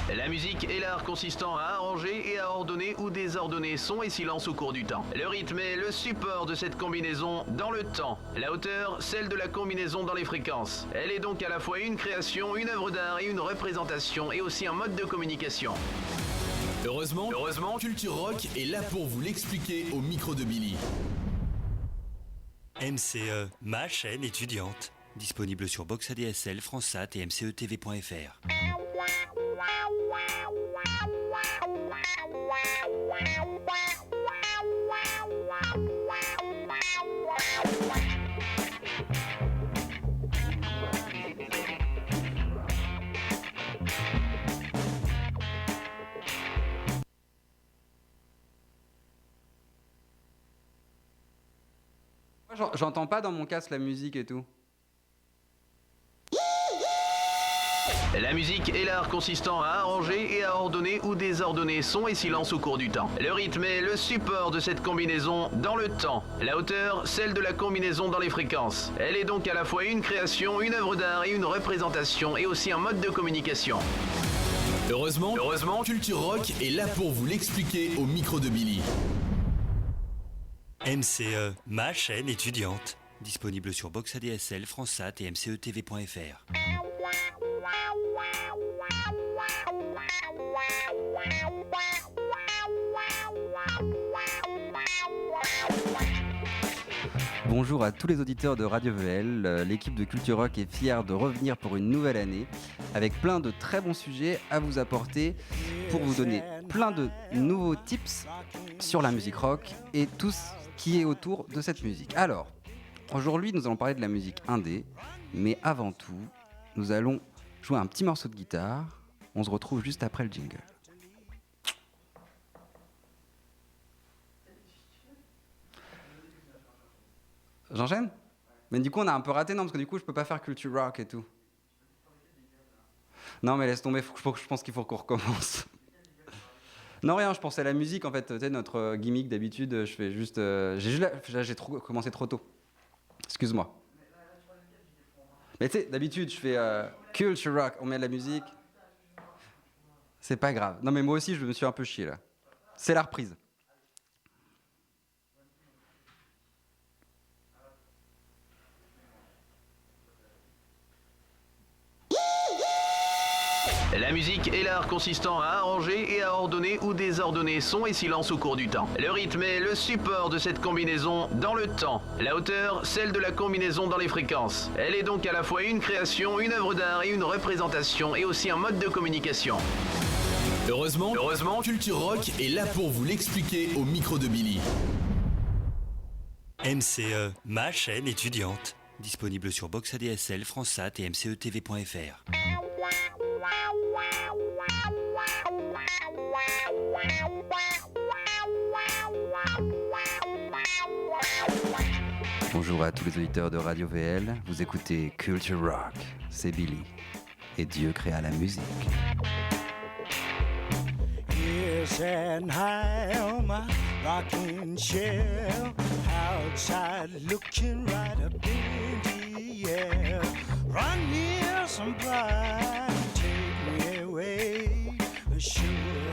La musique est l'art consistant à arranger et à ordonner ou désordonner son et silence au cours du temps. Le rythme est le support de cette combinaison dans le temps. La hauteur, celle de la combinaison dans les fréquences. Elle est donc à la fois une création, une œuvre d'art et une représentation et aussi un mode de communication. Heureusement, Culture Rock est là pour vous l'expliquer au micro de Billy. MCE, ma chaîne étudiante. Disponible sur Box ADSL, FranceSat et mcetv.fr. J'entends pas dans mon casque la musique et tout. La musique est l'art consistant à arranger et à ordonner ou désordonner son et silence au cours du temps. Le rythme est le support de cette combinaison dans le temps. La hauteur, celle de la combinaison dans les fréquences. Elle est donc à la fois une création, une œuvre d'art et une représentation et aussi un mode de communication. Heureusement, Culture Rock est là pour vous l'expliquer au micro de Billy. MCE, ma chaîne étudiante. Disponible sur Box ADSL, FranceSat et mcetv.fr. Bonjour à tous les auditeurs de Radio VL. L'équipe de Culture Rock est fière de revenir pour une nouvelle année avec plein de très bons sujets à vous apporter pour vous donner plein de nouveaux tips sur la musique rock et tout ce qui est autour de cette musique. Alors, aujourd'hui, nous allons parler de la musique indé, mais avant tout, nous allons jouer un petit morceau de guitare. On se retrouve juste après le jingle. J'enchaîne ? Mais du coup, on a un peu raté, non ? Parce que du coup, je peux pas faire culture rock et tout. Non, mais laisse tomber, je pense qu'il faut qu'on recommence. Non, rien, je pensais à la musique, en fait. Tu sais, notre gimmick, d'habitude, je fais juste... j'ai commencé trop tôt. Excuse-moi. Mais tu sais, d'habitude, je fais culture rock, on met de la musique. C'est pas grave. Non, mais moi aussi, je me suis un peu chié, là. C'est la reprise. La musique est l'art consistant à arranger et à ordonner ou désordonner son et silence au cours du temps. Le rythme est le support de cette combinaison dans le temps. La hauteur, celle de la combinaison dans les fréquences. Elle est donc à la fois une création, une œuvre d'art et une représentation et aussi un mode de communication. Heureusement, Culture Rock est là pour vous l'expliquer au micro de Billy. MCE, ma chaîne étudiante. Disponible sur Box ADSL, FranceSat et mcetv.fr. Bonjour à tous les auditeurs de Radio VL, vous écoutez Culture Rock, c'est Billy, et Dieu créa la musique. Yes, and I am a rocking chair outside looking right up in the air. Run me some blind, take me away. Sure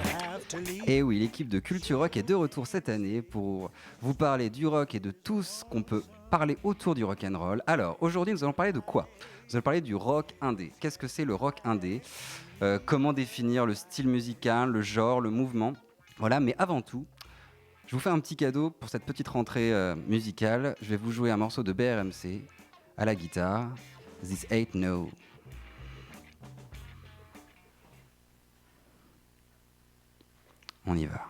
have to leave. Et oui, l'équipe de Culture Rock est de retour cette année pour vous parler du rock et de tout ce qu'on peut parler autour du rock'n'roll. Alors, aujourd'hui, nous allons parler de quoi ? Nous allons parler du rock indé. Qu'est-ce que c'est le rock indé ? Comment définir le style musical, le genre, le mouvement ? Voilà, mais avant tout, je vous fais un petit cadeau pour cette petite rentrée musicale. Je vais vous jouer un morceau de BRMC à la guitare. This Ain't No. On y va.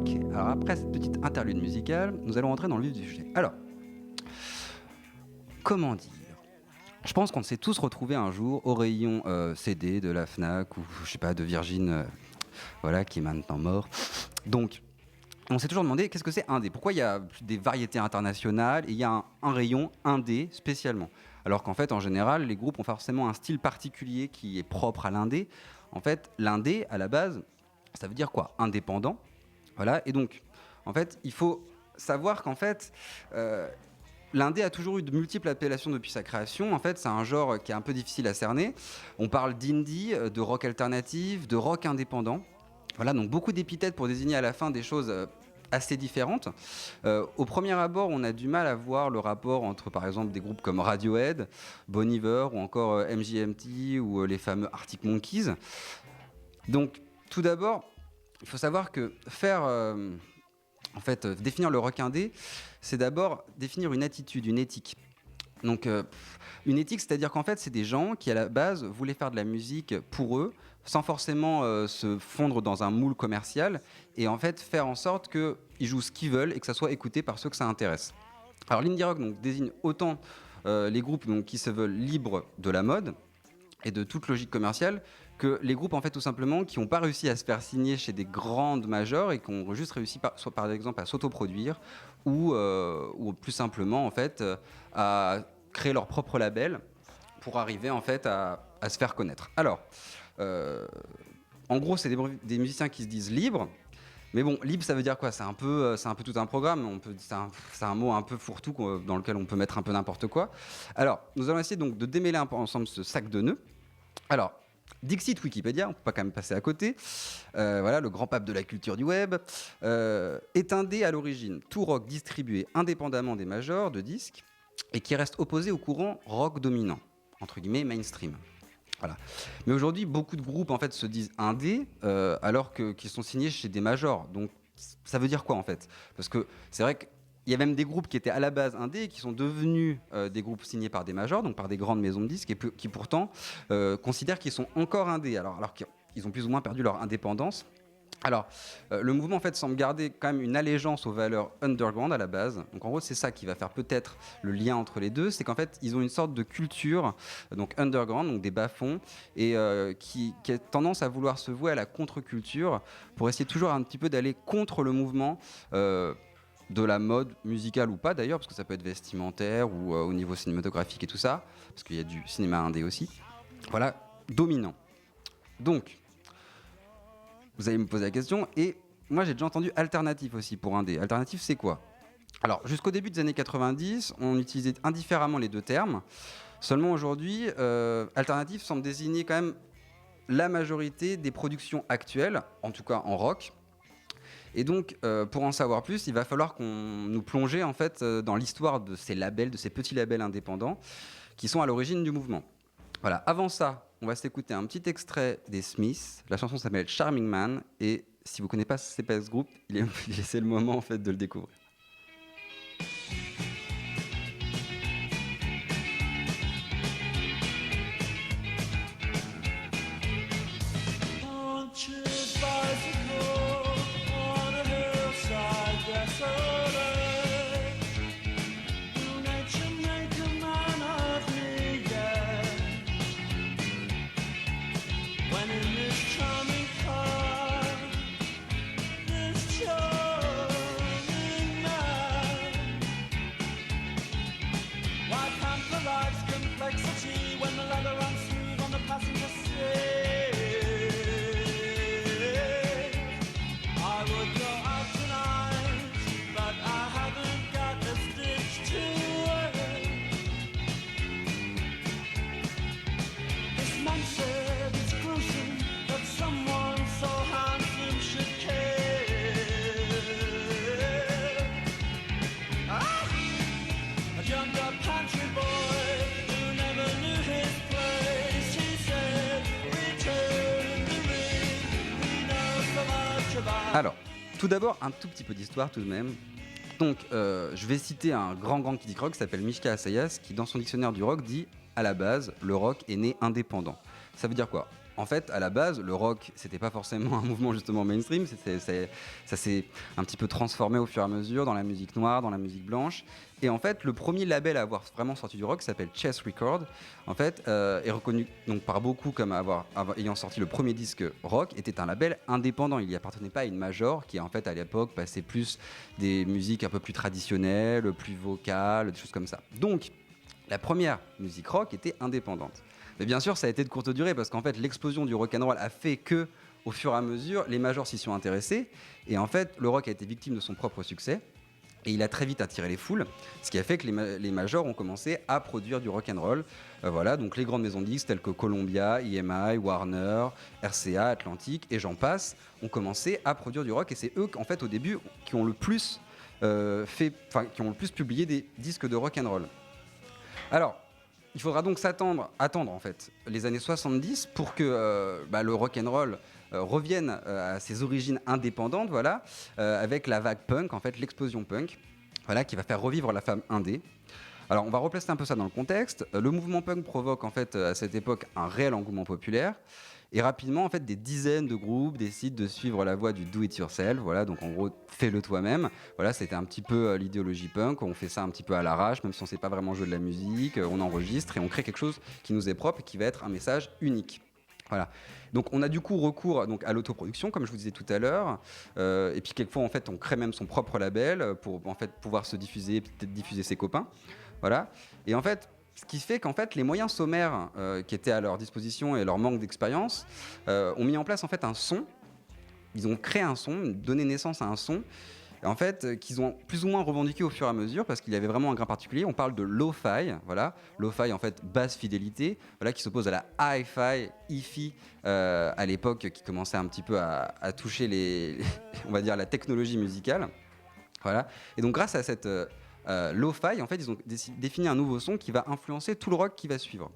rock. Alors après cette petite interlude musicale, nous allons rentrer dans le vif du sujet. Alors, comment dire ? Je pense qu'on s'est tous retrouvés un jour au rayon CD de la Fnac ou je sais pas de Virgin, voilà, qui est maintenant mort. Donc, on s'est toujours demandé qu'est-ce que c'est indé ? Pourquoi il y a des variétés internationales et il y a un rayon indé spécialement ? Alors qu'en fait, en général, les groupes ont forcément un style particulier qui est propre à l'indé. En fait, l'indé, à la base, ça veut dire quoi ? Indépendant. Voilà. Et donc, en fait, il faut savoir qu'en fait, l'indé a toujours eu de multiples appellations depuis sa création. En fait, c'est un genre qui est un peu difficile à cerner. On parle d'indie, de rock alternatif, de rock indépendant. Voilà, donc beaucoup d'épithètes pour désigner à la fin des choses assez différentes. Au premier abord, on a du mal à voir le rapport entre, par exemple, des groupes comme Radiohead, Bon Iver ou encore MGMT ou les fameux Arctic Monkeys. Donc, tout d'abord, il faut savoir que définir le rock indé, c'est d'abord définir une attitude, une éthique. Donc, une éthique, c'est-à-dire qu'en fait, c'est des gens qui, à la base, voulaient faire de la musique pour eux, sans forcément se fondre dans un moule commercial, et en fait, faire en sorte qu'ils jouent ce qu'ils veulent et que ça soit écouté par ceux que ça intéresse. Alors, l'indie rock donc, désigne autant les groupes donc, qui se veulent libres de la mode et de toute logique commerciale, que les groupes, en fait, tout simplement, qui n'ont pas réussi à se faire signer chez des grandes majors et qui ont juste réussi, soit par exemple, à s'autoproduire ou plus simplement, en fait, à créer leur propre label pour arriver, en fait, à se faire connaître. Alors, en gros, c'est des musiciens qui se disent libres. Mais bon, libre, ça veut dire quoi ? C'est un peu tout un programme. C'est un mot un peu fourre-tout dans lequel on peut mettre un peu n'importe quoi. Alors, nous allons essayer donc de démêler un peu ensemble ce sac de nœuds. Alors, Dixit Wikipédia, on ne peut pas quand même passer à côté. Voilà, le grand pape de la culture du web. Est indé à l'origine, tout rock distribué indépendamment des majors de disques et qui reste opposé au courant rock dominant, entre guillemets mainstream. Voilà. Mais aujourd'hui, beaucoup de groupes en fait se disent indés alors qu'ils sont signés chez des majors. Donc, ça veut dire quoi en fait ? Parce que c'est vrai qu'il y a même des groupes qui étaient à la base indés et qui sont devenus des groupes signés par des majors, donc par des grandes maisons de disques, et qui pourtant considèrent qu'ils sont encore indés, alors qu'ils ont plus ou moins perdu leur indépendance. Alors, le mouvement en fait semble garder quand même une allégeance aux valeurs underground à la base. Donc en gros, c'est ça qui va faire peut-être le lien entre les deux, c'est qu'en fait, ils ont une sorte de culture donc underground, donc des bas-fonds, et qui a tendance à vouloir se vouer à la contre-culture pour essayer toujours un petit peu d'aller contre le mouvement de la mode musicale ou pas d'ailleurs, parce que ça peut être vestimentaire ou au niveau cinématographique et tout ça, parce qu'il y a du cinéma indé aussi. Voilà, dominant. Donc, vous allez me poser la question, et moi j'ai déjà entendu alternatif aussi pour indé. Alternatif, c'est quoi ? Alors, jusqu'au début des années 90, on utilisait indifféremment les deux termes. Seulement aujourd'hui, alternatif semble désigner quand même la majorité des productions actuelles, en tout cas en rock. Et donc, pour en savoir plus, il va falloir qu'on nous plonge en fait dans l'histoire de ces labels, de ces petits labels indépendants qui sont à l'origine du mouvement. Voilà. Avant ça, on va s'écouter un petit extrait des Smiths. La chanson s'appelle Charming Man, et si vous ne connaissez pas ce groupe, c'est le moment en fait de le découvrir. Alors, tout d'abord, un tout petit peu d'histoire tout de même. Donc, je vais citer un grand critique rock qui s'appelle Mishka Assayas, qui dans son dictionnaire du rock dit « À la base, le rock est né indépendant ». Ça veut dire quoi ? en fait, à la base, le rock, c'était pas forcément un mouvement justement mainstream, ça s'est un petit peu transformé au fur et à mesure dans la musique noire, dans la musique blanche. Et en fait, le premier label à avoir vraiment sorti du rock s'appelle Chess Records. En fait, est reconnu donc par beaucoup comme ayant sorti le premier disque rock, était un label indépendant. Il n'y appartenait pas à une major qui, en fait, à l'époque, passait plus des musiques un peu plus traditionnelles, plus vocales, des choses comme ça. Donc, la première musique rock était indépendante. Mais bien sûr, ça a été de courte durée parce qu'en fait, l'explosion du rock'n'roll a fait que, au fur et à mesure, les majors s'y sont intéressés. Et en fait, le rock a été victime de son propre succès. Et il a très vite attiré les foules, ce qui a fait que les majors ont commencé à produire du rock'n'roll. Voilà, donc les grandes maisons de disques telles que Columbia, EMI, Warner, RCA, Atlantic et j'en passe, ont commencé à produire du rock. Et c'est eux, en fait, au début, qui ont le plus publié des disques de rock'n'roll. Alors, il faudra donc attendre en fait les années 70 pour que le rock'n'roll revienne à ses origines indépendantes, voilà, avec la vague punk, en fait, l'explosion punk, voilà, qui va faire revivre la femme indé. Alors, on va replacer un peu ça dans le contexte. Le mouvement punk provoque en fait à cette époque un réel engouement populaire. Et rapidement, en fait, des dizaines de groupes décident de suivre la voie du do-it-yourself. Voilà, donc en gros, fais-le toi-même. Voilà, c'était un petit peu l'idéologie punk. On fait ça un petit peu à l'arrache, même si on ne sait pas vraiment jouer de la musique. On enregistre et on crée quelque chose qui nous est propre et qui va être un message unique. Voilà. Donc on a du coup recours donc, à l'autoproduction, comme je vous disais tout à l'heure. Et puis quelquefois, en fait, on crée même son propre label pour en fait, pouvoir se diffuser, peut-être diffuser ses copains. Voilà. Et en fait, ce qui fait qu'en fait, les moyens sommaires qui étaient à leur disposition et leur manque d'expérience ont mis en place en fait un son. Ils ont créé un son, donné naissance à un son, en fait, qu'ils ont plus ou moins revendiqué au fur et à mesure parce qu'il y avait vraiment un grain particulier. On parle de lo-fi, voilà. Lo-fi, en fait, basse fidélité, voilà, qui s'oppose à la hi-fi, hi-fi, à l'époque, qui commençait un petit peu à toucher on va dire, la technologie musicale. Voilà. Et donc, grâce à cette lo-fi, en fait, ils ont défini un nouveau son qui va influencer tout le rock qui va suivre.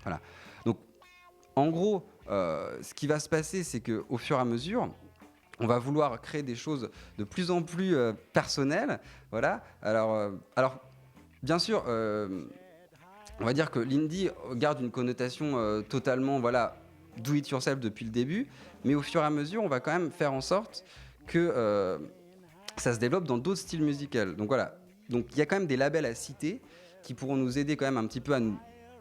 Voilà. Donc, en gros, ce qui va se passer, c'est qu'au fur et à mesure, on va vouloir créer des choses de plus en plus personnelles. Voilà. Alors, bien sûr, on va dire que l'indie garde une connotation totalement, voilà, do it yourself depuis le début, mais au fur et à mesure, on va quand même faire en sorte que ça se développe dans d'autres styles musicaux. Donc voilà. Donc il y a quand même des labels à citer qui pourront nous aider quand même un petit peu à nous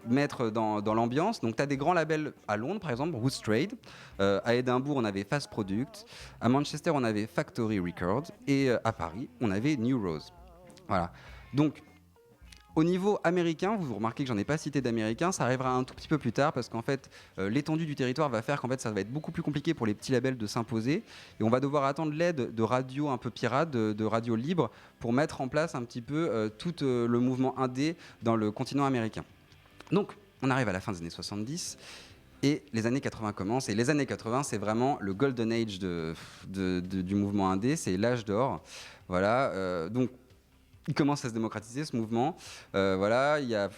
mettre dans l'ambiance. Donc tu as des grands labels à Londres, par exemple, Woods Trade. À Édimbourg, on avait Fast Product. À Manchester, on avait Factory Records. Et à Paris, on avait New Rose. Voilà. Donc, au niveau américain, vous remarquez que j'en ai pas cité d'américain, ça arrivera un tout petit peu plus tard parce qu'en fait, l'étendue du territoire va faire qu'en fait, ça va être beaucoup plus compliqué pour les petits labels de s'imposer et on va devoir attendre l'aide de radios un peu pirates, de radios libres pour mettre en place un petit peu tout le mouvement indé dans le continent américain. Donc, on arrive à la fin des années 70 et les années 80 commencent. Et les années 80, c'est vraiment le golden age du mouvement indé, c'est l'âge d'or. Voilà, donc il commence à se démocratiser, ce mouvement. Voilà, il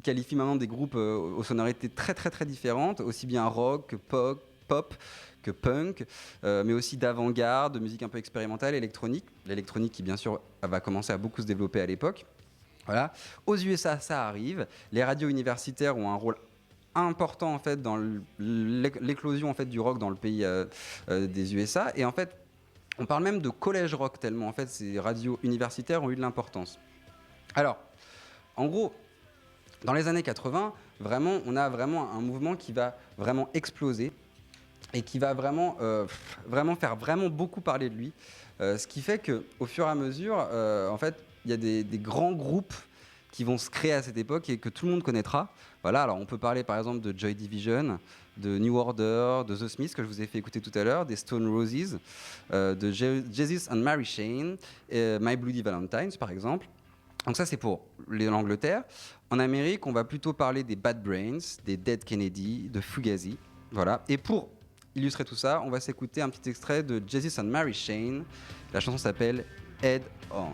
qualifie maintenant des groupes aux sonorités très très très différentes, aussi bien rock que pop que punk, mais aussi d'avant-garde, de musique un peu expérimentale, électronique. L'électronique qui bien sûr va commencer à beaucoup se développer à l'époque. Voilà. Aux USA, ça arrive. Les radios universitaires ont un rôle important en fait dans l'éclosion en fait du rock dans le pays des USA. Et en fait, on parle même de collège rock tellement en fait ces radios universitaires ont eu de l'importance. Alors, en gros, dans les années 80, vraiment, on a vraiment un mouvement qui va vraiment exploser et qui va vraiment faire vraiment beaucoup parler de lui. Ce qui fait qu'au fur et à mesure, en fait, il y a des grands groupes qui vont se créer à cette époque et que tout le monde connaîtra. Voilà, alors on peut parler par exemple de Joy Division, de New Order, de The Smiths que je vous ai fait écouter tout à l'heure, des Stone Roses, de Jesus and Mary Chain, My Bloody Valentines par exemple. Donc ça c'est pour l'Angleterre. En Amérique, on va plutôt parler des Bad Brains, des Dead Kennedy, de Fugazi. Voilà. Et pour illustrer tout ça, on va s'écouter un petit extrait de Jesus and Mary Chain. La chanson s'appelle Head On.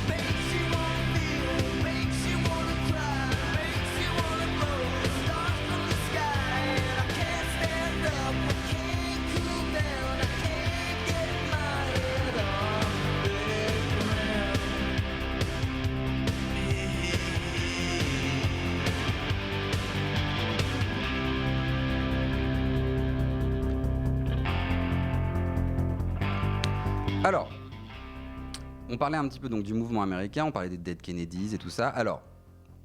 Makes Alors, on parlait un petit peu donc du mouvement américain, on parlait des Dead Kennedys et tout ça. Alors,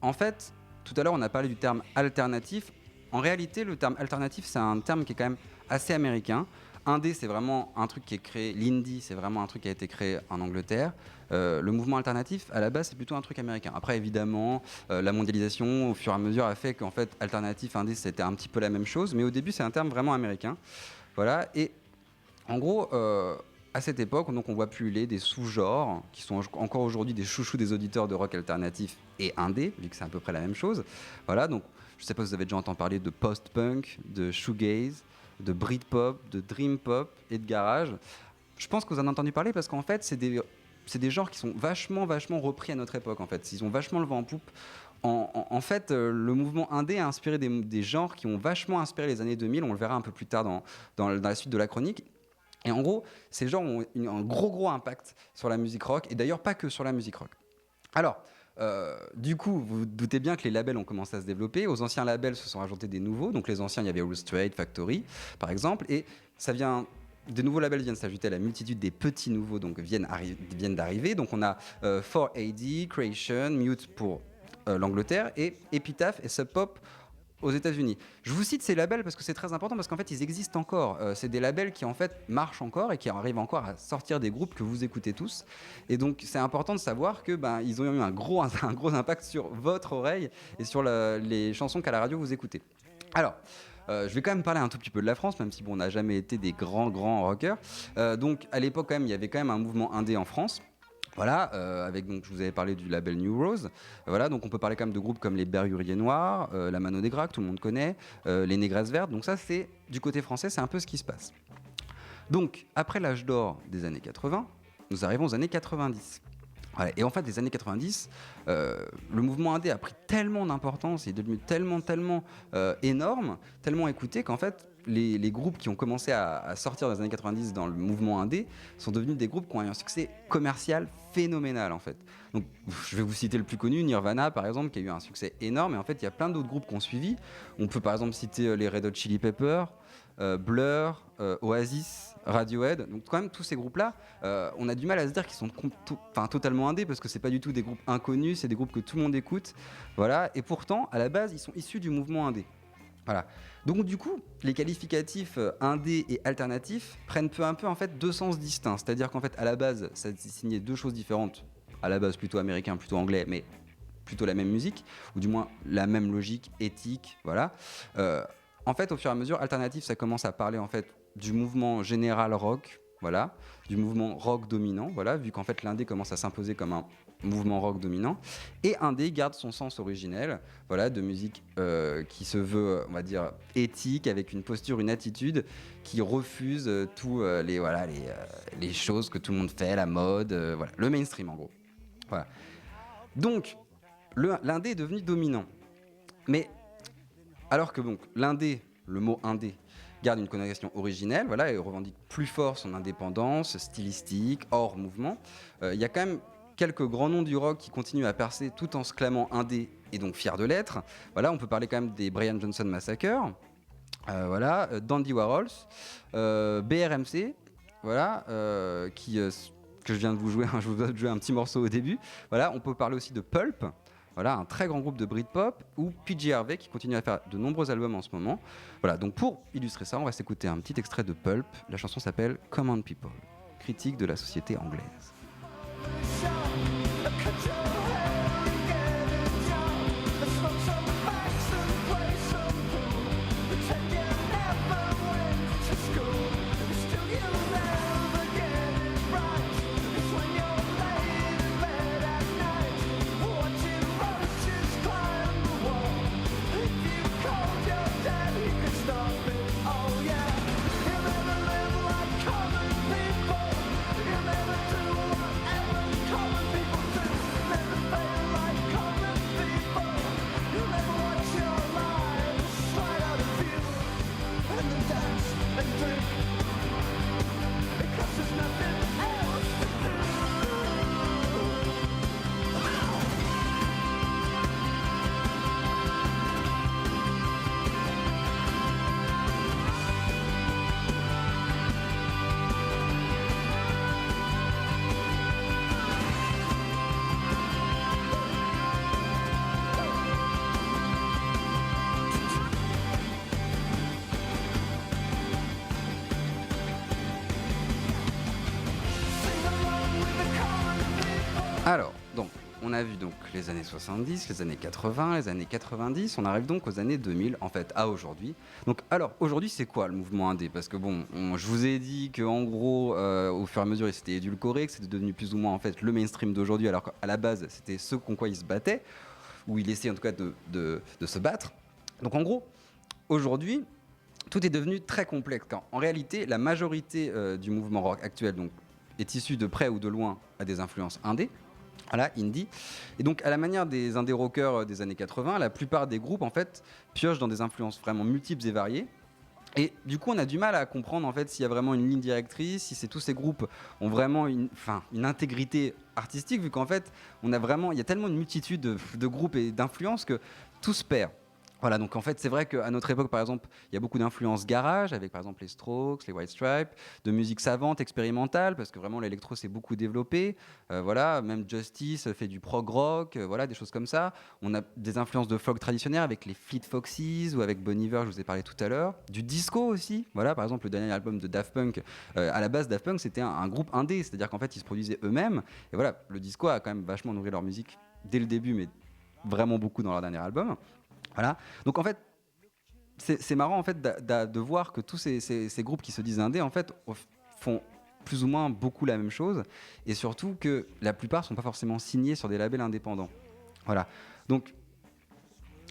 en fait, tout à l'heure, on a parlé du terme alternatif. En réalité, le terme alternatif, c'est un terme qui est quand même assez américain. Indé, c'est vraiment un truc qui est créé. L'indie, c'est vraiment un truc qui a été créé en Angleterre. Le mouvement alternatif, à la base, c'est plutôt un truc américain. Après, évidemment, la mondialisation, au fur et à mesure, a fait qu'en fait, alternatif, indé, c'était un petit peu la même chose. Mais au début, c'est un terme vraiment américain. Voilà. Et en gros, à cette époque, donc, on voit pulluler des sous-genres qui sont encore aujourd'hui des chouchous des auditeurs de rock alternatif et indé, vu que c'est à peu près la même chose. Voilà. Donc, je ne sais pas si vous avez déjà entendu parler de post-punk, de shoegaze, de Britpop, de Dream Pop et de garage. Je pense que vous en avez entendu parler parce qu'en fait, c'est des genres qui sont vachement repris à notre époque. En fait, ils ont vachement le vent en poupe. En fait, le mouvement indé a inspiré des genres qui ont vachement inspiré les années 2000. On le verra un peu plus tard dans la suite de la chronique. Et en gros, ces genres ont un gros impact sur la musique rock, et d'ailleurs pas que sur la musique rock. Alors, du coup, vous vous doutez bien que les labels ont commencé à se développer. Aux anciens labels se sont rajoutés des nouveaux. Donc les anciens, il y avait All Straight, Factory, par exemple. Et des nouveaux labels viennent s'ajouter à la multitude des petits nouveaux, donc viennent d'arriver. Donc on a 4AD, Creation, Mute pour l'Angleterre, et Epitaph et Sub Pop aux États-Unis. Je vous cite ces labels parce que c'est très important, parce qu'en fait ils existent encore. C'est des labels qui en fait marchent encore et qui arrivent encore à sortir des groupes que vous écoutez tous. Et donc c'est important de savoir que ils ont eu un gros impact sur votre oreille et sur les chansons qu'à la radio vous écoutez. Alors, je vais quand même parler un tout petit peu de la France, même si on n'a jamais été des grands rockers. Donc à l'époque quand même, il y avait quand même un mouvement indé en France. Voilà, avec, donc, je vous avais parlé du label New Rose. Voilà, donc on peut parler quand même de groupes comme les Berruriers Noirs, la Mano Negra, que tout le monde connaît, les Négresses Vertes. Donc ça, c'est du côté français, c'est un peu ce qui se passe. Donc, après l'âge d'or des années 80, nous arrivons aux années 90. Voilà, et en fait, les années 90, le mouvement indé a pris tellement d'importance et est devenu tellement énorme, tellement écouté qu'en fait, les groupes qui ont commencé à sortir dans les années 90 dans le mouvement indé sont devenus des groupes qui ont eu un succès commercial phénoménal en fait. Donc je vais vous citer le plus connu, Nirvana par exemple, qui a eu un succès énorme, et en fait il y a plein d'autres groupes qui ont suivi. On peut par exemple citer les Red Hot Chili Peppers, Blur, Oasis, Radiohead. Donc quand même tous ces groupes-là, on a du mal à se dire qu'ils sont totalement indés, parce que c'est pas du tout des groupes inconnus, c'est des groupes que tout le monde écoute. Voilà, et pourtant à la base ils sont issus du mouvement indé. Voilà. Donc du coup, les qualificatifs indé et alternatif prennent peu à peu en fait deux sens distincts. C'est-à-dire qu'en fait, à la base, ça désignait deux choses différentes. À la base, plutôt américain, plutôt anglais, mais plutôt la même musique, ou du moins la même logique éthique. Voilà. En fait, au fur et à mesure, alternatif, ça commence à parler en fait du mouvement général rock. Voilà, du mouvement rock dominant, voilà, vu qu'en fait l'indé commence à s'imposer comme un mouvement rock dominant, et indé garde son sens originel, voilà, de musique qui se veut, on va dire, éthique, avec une posture, une attitude qui refuse tous les choses que tout le monde fait, la mode, voilà, le mainstream en gros. Voilà. Donc l'indé est devenu dominant, mais alors que donc l'indé, le mot indé, garde une connotation originelle, voilà, et revendique plus fort son indépendance stylistique, hors mouvement. Il y a quand même quelques grands noms du rock qui continuent à percer tout en se clamant indé et donc fiers de l'être. Voilà, on peut parler quand même des Brian Johnson Massacre, voilà, Dandy Warhols, BRMC, voilà, que je viens de vous jouer, je vous ai joué un petit morceau au début. Voilà, on peut parler aussi de Pulp. Voilà, un très grand groupe de Britpop, ou PJ Harvey qui continue à faire de nombreux albums en ce moment. Voilà, donc pour illustrer ça, on va s'écouter un petit extrait de Pulp. La chanson s'appelle Common People, critique de la société anglaise. You'll never live like common people. You'll never do Alors, donc, on a vu donc les années 70, les années 80, les années 90, on arrive donc aux années 2000, en fait, à aujourd'hui. Donc, alors, aujourd'hui, c'est quoi le mouvement indé? Parce que bon, je vous ai dit qu'en gros, au fur et à mesure, il s'était édulcoré, que c'était devenu plus ou moins, en fait, le mainstream d'aujourd'hui, alors qu'à la base, c'était ce contre quoi il se battait, ou il essayait en tout cas de se battre. Donc, en gros, aujourd'hui, tout est devenu très complexe. Quand, en réalité, la majorité du mouvement rock actuel donc, est issue de près ou de loin à des influences indé. Voilà, indie. Et donc, à la manière des indé rockers des années 80, la plupart des groupes, en fait, piochent dans des influences vraiment multiples et variées. Et du coup, on a du mal à comprendre, en fait, s'il y a vraiment une ligne directrice, si tous ces groupes ont vraiment une intégrité artistique, vu qu'en fait, il y a tellement une multitude de groupes et d'influences que tout se perd. Voilà, donc en fait, c'est vrai qu'à notre époque, par exemple, il y a beaucoup d'influences garage, avec par exemple les Strokes, les White Stripes, de musique savante, expérimentale, parce que vraiment l'électro s'est beaucoup développé. Voilà, même Justice fait du prog rock, voilà, des choses comme ça. On a des influences de folk traditionnelles avec les Fleet Foxes ou avec Bon Iver, je vous ai parlé tout à l'heure. Du disco aussi, voilà, par exemple, le dernier album de Daft Punk. À la base, Daft Punk, c'était un groupe indé, c'est-à-dire qu'en fait, ils se produisaient eux-mêmes. Et voilà, le disco a quand même vachement nourri leur musique dès le début, mais vraiment beaucoup dans leur dernier album. Voilà. Donc en fait, c'est marrant en fait de voir que tous ces groupes qui se disent indés en fait font plus ou moins beaucoup la même chose, et surtout que la plupart sont pas forcément signés sur des labels indépendants. Voilà. Donc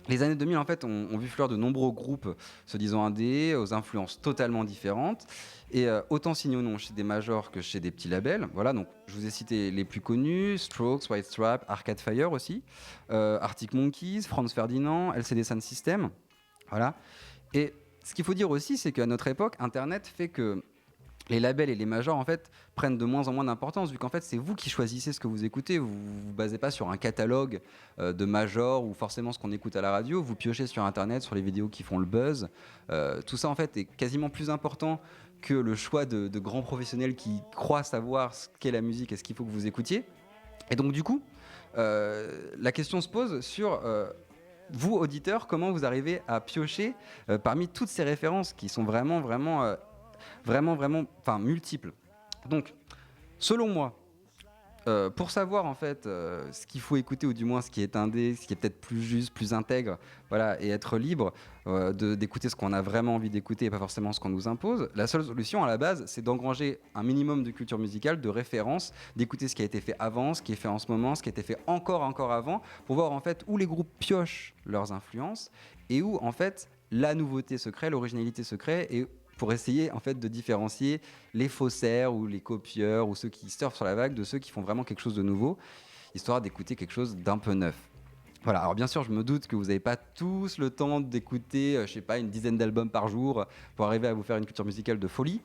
les années 2000 en fait ont vu fleur de nombreux groupes se disant indés, aux influences totalement différentes, et autant signés ou non chez des majors que chez des petits labels. Voilà, donc je vous ai cité les plus connus: Strokes, White Stripes, Arcade Fire aussi, Arctic Monkeys, Franz Ferdinand, LCD Sound System. Voilà. Et ce qu'il faut dire aussi, c'est qu'à notre époque, Internet fait que les labels et les majors en fait prennent de moins en moins d'importance, vu qu'en fait c'est vous qui choisissez ce que vous écoutez. Vous vous basez pas sur un catalogue de majors ou forcément ce qu'on écoute à la radio. Vous piochez sur Internet, sur les vidéos qui font le buzz. Tout ça en fait est quasiment plus important que le choix de grands professionnels qui croient savoir ce qu'est la musique et ce qu'il faut que vous écoutiez. Et donc du coup, la question se pose sur vous, auditeurs, comment vous arrivez à piocher parmi toutes ces références qui sont vraiment multiples. Donc, selon moi, pour savoir en fait ce qu'il faut écouter, ou du moins ce qui est indé, ce qui est peut-être plus juste, plus intègre, voilà, et être libre d'écouter ce qu'on a vraiment envie d'écouter et pas forcément ce qu'on nous impose, la seule solution à la base, c'est d'engranger un minimum de culture musicale, de référence, d'écouter ce qui a été fait avant, ce qui est fait en ce moment, ce qui a été fait encore avant, pour voir en fait où les groupes piochent leurs influences et où en fait la nouveauté se crée, l'originalité se crée, et pour essayer en fait de différencier les faussaires ou les copieurs ou ceux qui surfent sur la vague de ceux qui font vraiment quelque chose de nouveau, histoire d'écouter quelque chose d'un peu neuf. Voilà, alors bien sûr, je me doute que vous n'avez pas tous le temps d'écouter, je sais pas, une dizaine d'albums par jour pour arriver à vous faire une culture musicale de folie.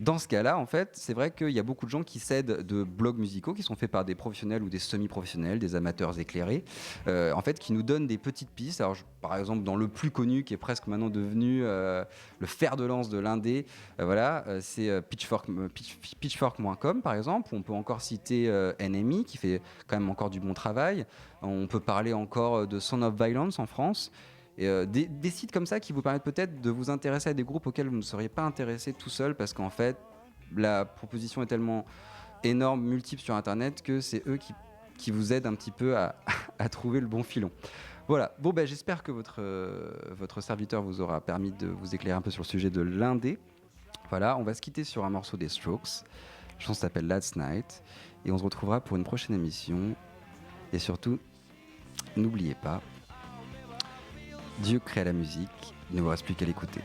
Dans ce cas-là, en fait, c'est vrai qu'il y a beaucoup de gens qui s'aident de blogs musicaux qui sont faits par des professionnels ou des semi-professionnels, des amateurs éclairés, en fait, qui nous donnent des petites pistes. Alors, par exemple, dans le plus connu, qui est presque maintenant devenu le fer de lance de l'indé, c'est pitchfork.com, par exemple. On peut encore citer NME, qui fait quand même encore du bon travail. On peut parler encore de Son of Violence en France. Et des sites comme ça qui vous permettent peut-être de vous intéresser à des groupes auxquels vous ne seriez pas intéressé tout seul, parce qu'en fait la proposition est tellement énorme, multiple sur Internet, que c'est eux qui vous aident un petit peu à trouver le bon filon. Voilà, bon j'espère que votre serviteur vous aura permis de vous éclairer un peu sur le sujet de l'indé. Voilà, on va se quitter sur un morceau des Strokes. La chanson s'appelle Last Night, et on se retrouvera pour une prochaine émission. Et surtout, n'oubliez pas, Dieu crée la musique, il ne vous reste plus qu'à l'écouter.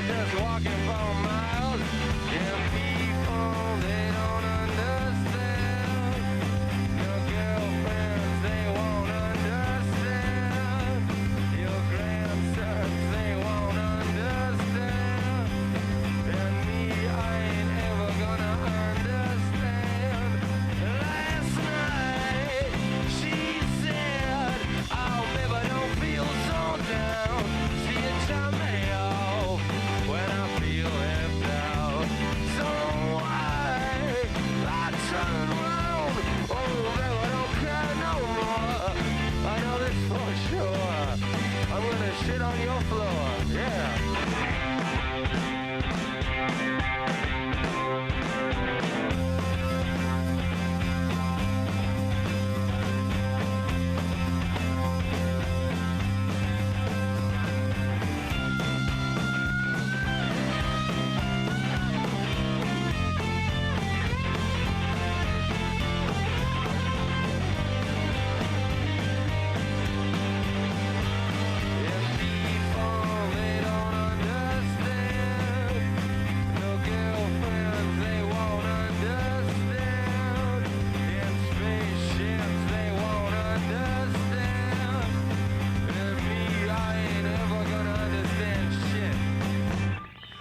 Just walking for miles, yeah, people, they don't understand. show floor. Yeah.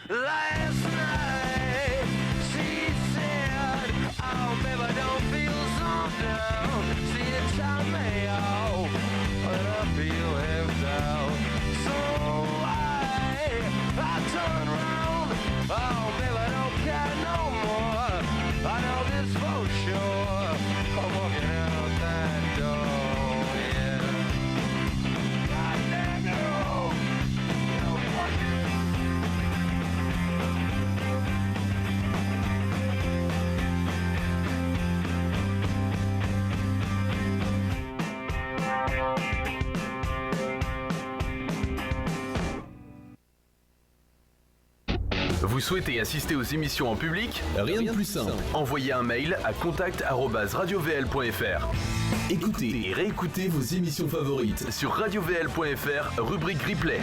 Last night she said, oh baby, don't feel so down. See it tell me off, but I feel half down. So I turn around. Oh baby, don't care no more. I know this for sure. I'm walking out that door, yeah. God damn you! You fucking... Vous souhaitez assister aux émissions en public? Rien de plus simple. Envoyez un mail à contact@radiovl.fr. Écoutez et réécoutez vos émissions favorites. Sur radiovl.fr, rubrique replay.